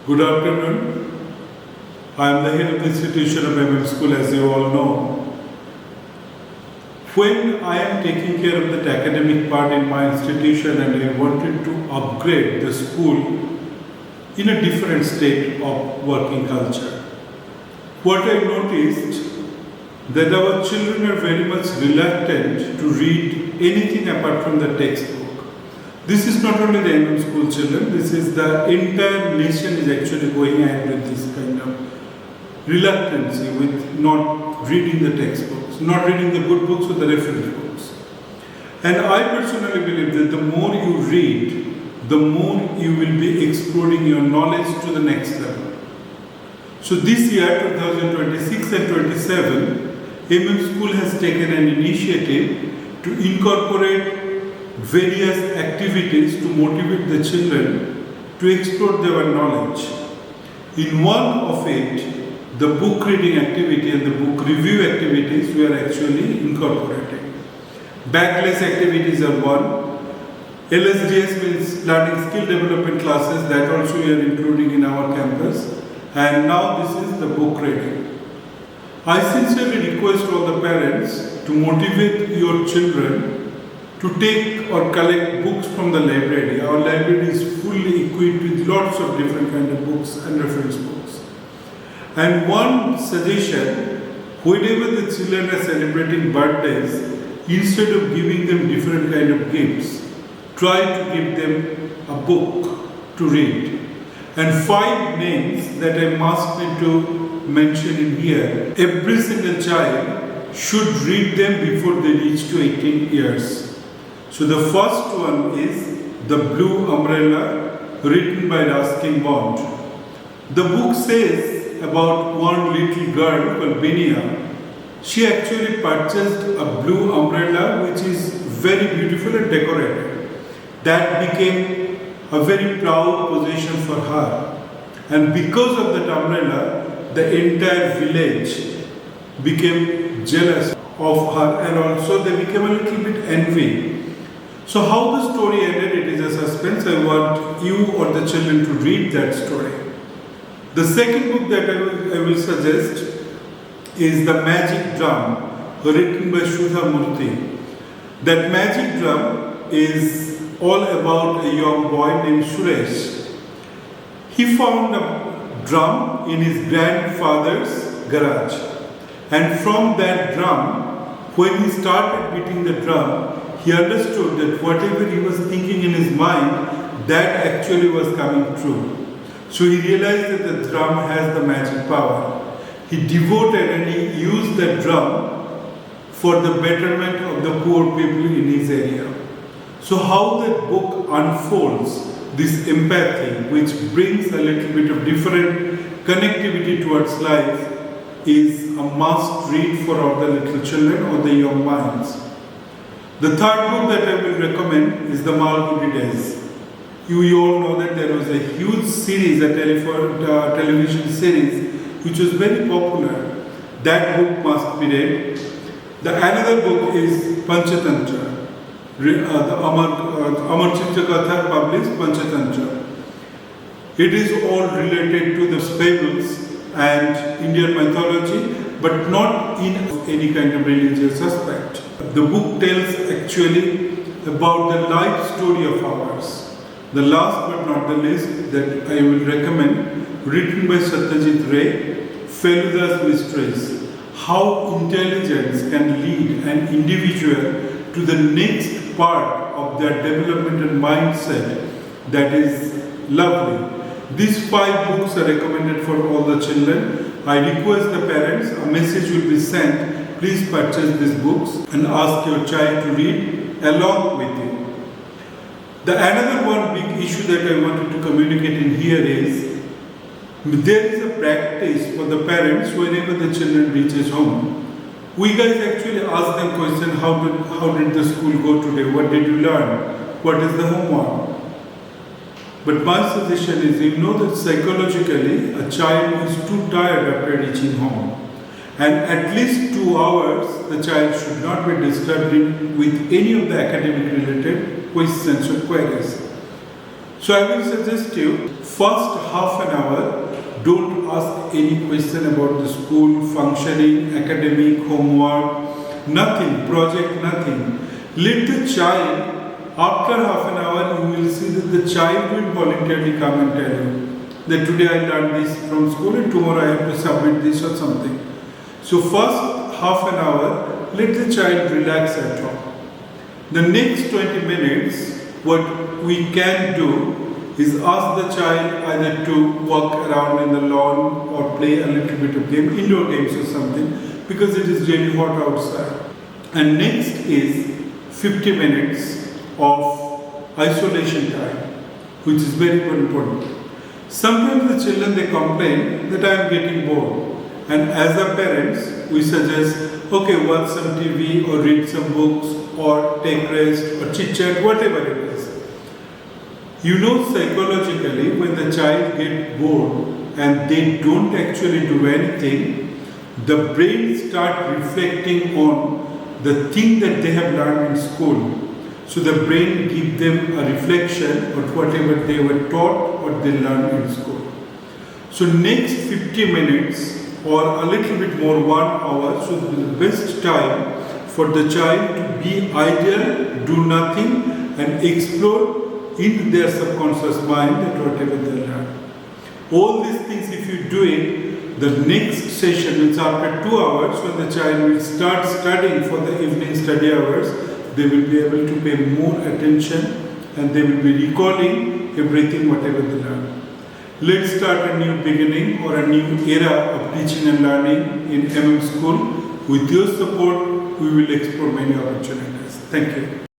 Good afternoon. I am the head of the institution of avid school, as you all know. When I am taking care of the academic part in my institution and I wanted to upgrade the school in a different state of working culture, what I noticed that our children are very much reluctant to read anything apart from the textbook. This is not only the MM school children, this is the entire nation is actually going ahead with this kind of reluctancy with not reading the textbooks, not reading the good books or the reference books. And I personally believe that the more you read, the more you will be exploring your knowledge to the next level. So this year, 2026 and 27, MM School has taken an initiative to incorporate various activities to motivate the children to explore their knowledge. In one of it, the book reading activity and the book review activities we are actually incorporating. Backless activities are one. LSDS means learning skill development classes, that also we are including in our campus. And now this is the book reading. I sincerely request all the parents to motivate your children to take or collect books from the library. Our library is fully equipped with lots of different kind of books and reference books. And one suggestion, whenever the children are celebrating birthdays, instead of giving them different kind of gifts, try to give them a book to read. And 5 names that I must need to mention in here. Every single child should read them before they reach to 18 years. So the first one is The Blue Umbrella, written by Ruskin Bond. The book says about one little girl called Benia. She actually purchased a blue umbrella which is very beautiful and decorated. That became a very proud possession for her. And because of that umbrella, the entire village became jealous of her and also they became a little bit envy. So how the story ended, it is a suspense. I want you or the children to read that story. The second book that I will suggest is The Magic Drum, written by Sudha Murthy. That magic drum is all about a young boy named Suresh. He found a drum in his grandfather's garage. And from that drum, when he started beating the drum, he understood that whatever he was thinking in his mind, that actually was coming true. So he realized that the drum has the magic power. He devoted and he used the drum for the betterment of the poor people in his area. So how that book unfolds this empathy, which brings a little bit of different connectivity towards life, is a must read for all the little children or the young minds. The third book that I will recommend is The Malgudi Days. You all know that there was a huge series, a television series, which was very popular. That book must be read. The another book is Panchatantra. The Amar Chitrakatha published Panchatantra. It is all related to the fables and Indian mythology, but not in any kind of religious aspect. The book tells actually about the life story of ours. The last but not the least that I will recommend, written by Satyajit Ray, Feluda's Mysteries. How intelligence can lead an individual to the next part of their development and mindset, that is lovely. These 5 books are recommended for all the children. I request the parents, a message will be sent, please purchase these books and ask your child to read along with you. The another one big issue that I wanted to communicate in here is, there is a practice for the parents whenever the children reaches home. We guys actually ask them question, how did the school go today? What did you learn? What is the homework? But my suggestion is, you know that psychologically a child is too tired after reaching home. And at least 2 hours the child should not be disturbed with any of the academic related questions or queries. So I will suggest you, first half an hour, don't ask any question about the school, functioning, academic, homework, nothing, project, nothing. Let the child, after half an hour, you will see that the child will voluntarily come and tell you that today I learned this from school and tomorrow I have to submit this or something. So first half an hour, let the child relax at home. The next 20 minutes, what we can do is ask the child either to walk around in the lawn or play a little bit of game, indoor games or something, because it is really hot outside. And next is 50 minutes of isolation time, which is very, very important. Sometimes the children, they complain that I am getting bored. And as a parents, we suggest, okay, watch some TV or read some books or take rest or chit chat, whatever it is. You know, psychologically, when the child gets bored and they don't actually do anything, the brain starts reflecting on the thing that they have learned in school. So the brain gives them a reflection of whatever they were taught or they learned in school. So next 50 minutes or a little bit more, 1 hour, should be the best time for the child to be idle, do nothing, and explore in their subconscious mind that whatever they learn. All these things, if you do it, the next session, means after 2 hours, when the child will start studying for the evening study hours, they will be able to pay more attention and they will be recalling everything whatever they learn. Let's start a new beginning or a new era of teaching and learning in school. With your support, we will explore many opportunities. Thank you.